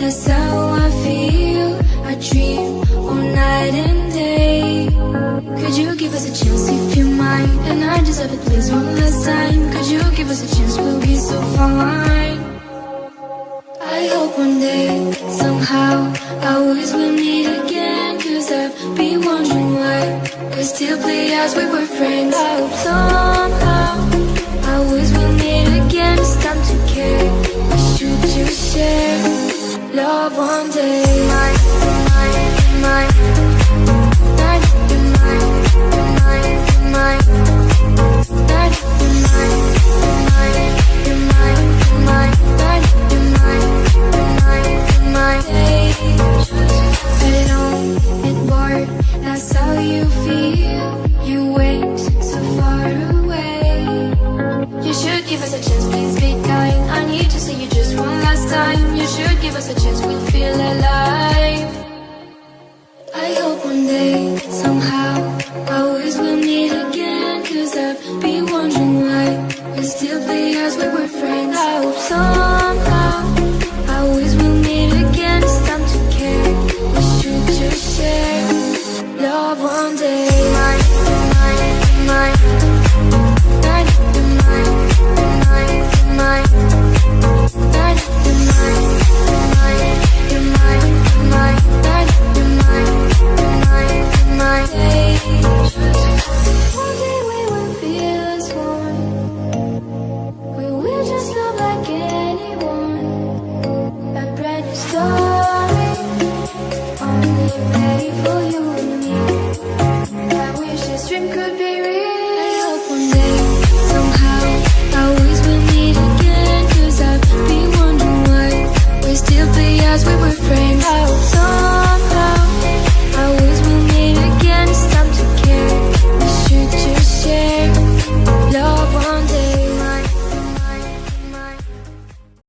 that's how I feel. I dream all night and day. Could you give us a chance if you mind? And I deserve it, please, one last time. Could you give us a chance, we'll be so fine. I hope one day, somehow, I always will meet again. Cause I've been wondering why we still play as we were friends. I hope somehow I always will meet again. It's time to care. We should just share love one day. Mine, mine, mine, mine, mine, that's how you feel. You went so far away. You should give us a chance, please be kind. I need to see you just one last time. You should give us a chance, we'll feel alive. I hope one day, somehow, I always will meet again. Cause I've been wondering why we still play as we were friends. I hope somehow I always will meet again. It's time to care. We should just share love one day. Mine, mine, mine, mine, mine, mine, mine, mine, one day we will feel as one. We will just love like anyone. A brand new story, only made for you and me. I wish this dream could be